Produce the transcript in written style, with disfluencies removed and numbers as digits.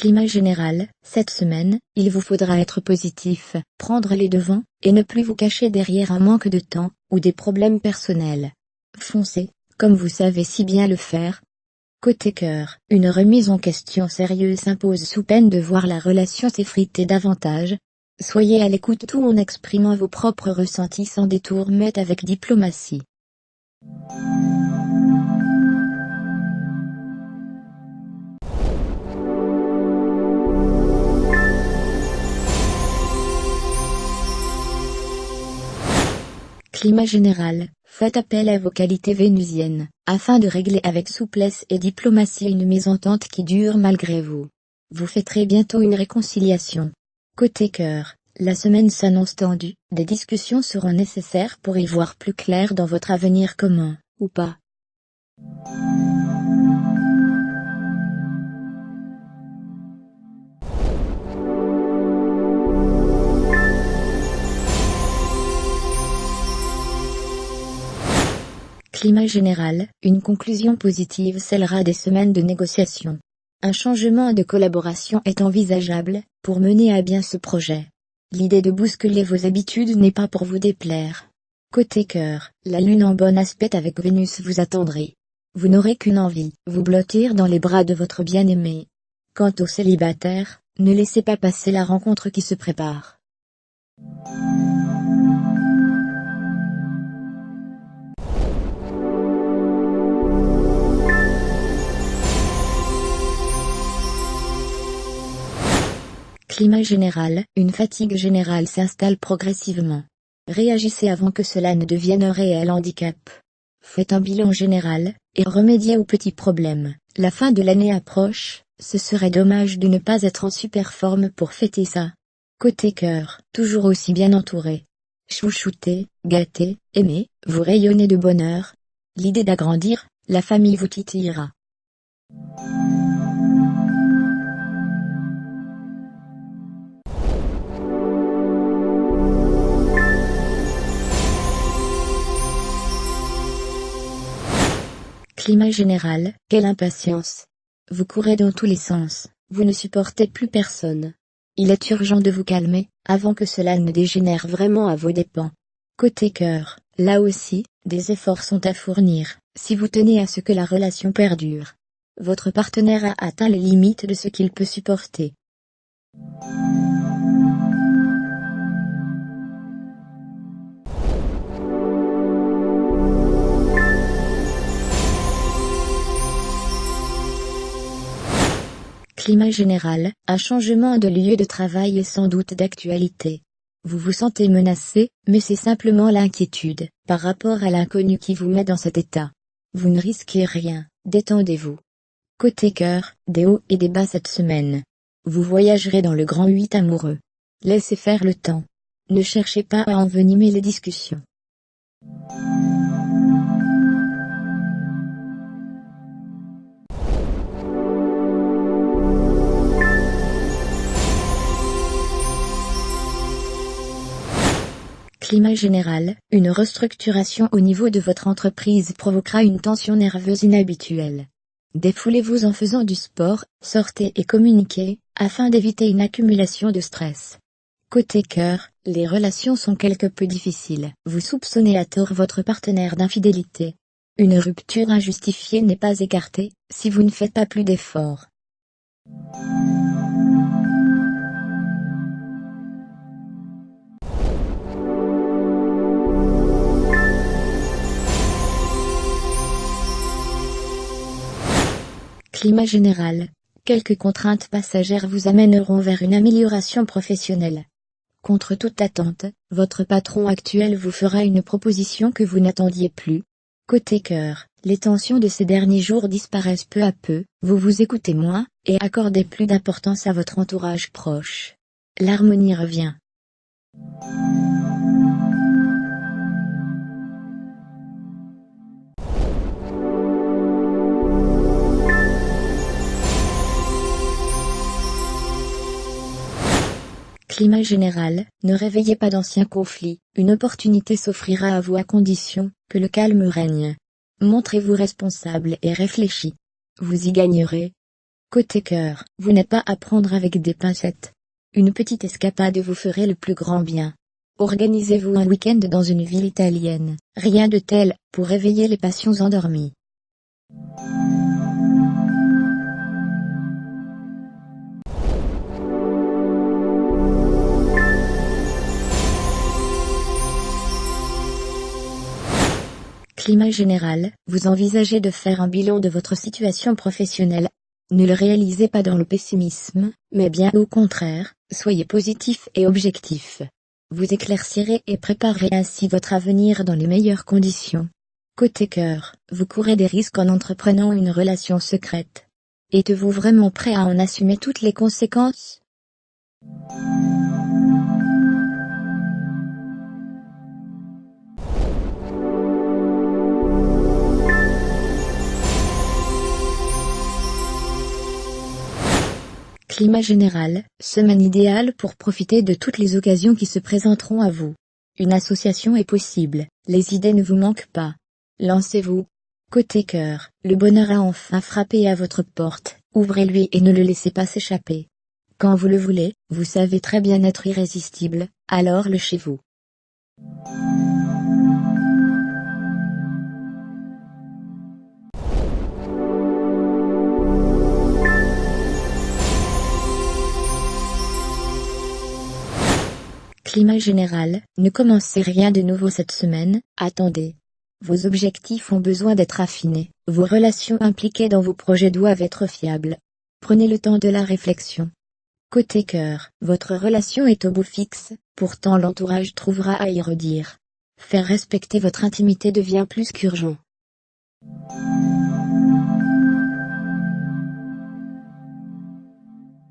Climat général, cette semaine, il vous faudra être positif, prendre les devants, et ne plus vous cacher derrière un manque de temps, ou des problèmes personnels. Foncez, comme vous savez si bien le faire. Côté cœur, une remise en question sérieuse s'impose sous peine de voir la relation s'effriter davantage. Soyez à l'écoute tout en exprimant vos propres ressentis sans détour mais avec diplomatie. Climat général, faites appel à vos qualités vénusiennes, afin de régler avec souplesse et diplomatie une mésentente qui dure malgré vous. Vous fêterez bientôt une réconciliation. Côté cœur, la semaine s'annonce tendue, des discussions seront nécessaires pour y voir plus clair dans votre avenir commun, ou pas. Climat général, une conclusion positive scellera des semaines de négociations. Un changement de collaboration est envisageable, pour mener à bien ce projet. L'idée de bousculer vos habitudes n'est pas pour vous déplaire. Côté cœur, la lune en bon aspect avec Vénus vous attendrait. Vous n'aurez qu'une envie, vous blottir dans les bras de votre bien-aimé. Quant aux célibataires, ne laissez pas passer la rencontre qui se prépare. Climat général, une fatigue générale s'installe progressivement. Réagissez avant que cela ne devienne un réel handicap. Faites un bilan général, et remédiez aux petits problèmes. La fin de l'année approche, ce serait dommage de ne pas être en super forme pour fêter ça. Côté cœur, toujours aussi bien entouré. Chouchouté, gâté, aimé, vous rayonnez de bonheur. L'idée d'agrandir, la famille vous titillera. Climat général, quelle impatience! Vous courez dans tous les sens, vous ne supportez plus personne. Il est urgent de vous calmer, avant que cela ne dégénère vraiment à vos dépens. Côté cœur, là aussi, des efforts sont à fournir, si vous tenez à ce que la relation perdure. Votre partenaire a atteint les limites de ce qu'il peut supporter. Climat général, un changement de lieu de travail est sans doute d'actualité. Vous vous sentez menacé, mais c'est simplement l'inquiétude, par rapport à l'inconnu qui vous met dans cet état. Vous ne risquez rien, détendez-vous. Côté cœur, des hauts et des bas cette semaine. Vous voyagerez dans le grand 8 amoureux. Laissez faire le temps. Ne cherchez pas à envenimer les discussions. Climat général, une restructuration au niveau de votre entreprise provoquera une tension nerveuse inhabituelle. Défoulez-vous en faisant du sport, sortez et communiquez, afin d'éviter une accumulation de stress. Côté cœur, les relations sont quelque peu difficiles. Vous soupçonnez à tort votre partenaire d'infidélité. Une rupture injustifiée n'est pas écartée, si vous ne faites pas plus d'efforts. Climat général, quelques contraintes passagères vous amèneront vers une amélioration professionnelle. Contre toute attente, votre patron actuel vous fera une proposition que vous n'attendiez plus. Côté cœur, les tensions de ces derniers jours disparaissent peu à peu, vous vous écoutez moins, et accordez plus d'importance à votre entourage proche. L'harmonie revient. Climat général, ne réveillez pas d'anciens conflits, une opportunité s'offrira à vous à condition que le calme règne. Montrez-vous responsable et réfléchi. Vous y gagnerez. Côté cœur, vous n'êtes pas à prendre avec des pincettes. Une petite escapade vous ferait le plus grand bien. Organisez-vous un week-end dans une ville italienne, rien de tel, pour réveiller les passions endormies. Climat général, vous envisagez de faire un bilan de votre situation professionnelle. Ne le réalisez pas dans le pessimisme, mais bien au contraire, soyez positif et objectif. Vous éclaircirez et préparerez ainsi votre avenir dans les meilleures conditions. Côté cœur, vous courez des risques en entreprenant une relation secrète. Êtes-vous vraiment prêt à en assumer toutes les conséquences? Climat général, semaine idéale pour profiter de toutes les occasions qui se présenteront à vous. Une association est possible, les idées ne vous manquent pas. Lancez-vous. Côté cœur, le bonheur a enfin frappé à votre porte, ouvrez-lui et ne le laissez pas s'échapper. Quand vous le voulez, vous savez très bien être irrésistible, alors le chez vous. Climat général, ne commencez rien de nouveau cette semaine, attendez. Vos objectifs ont besoin d'être affinés, vos relations impliquées dans vos projets doivent être fiables. Prenez le temps de la réflexion. Côté cœur, votre relation est au beau fixe, pourtant l'entourage trouvera à y redire. Faire respecter votre intimité devient plus qu'urgent.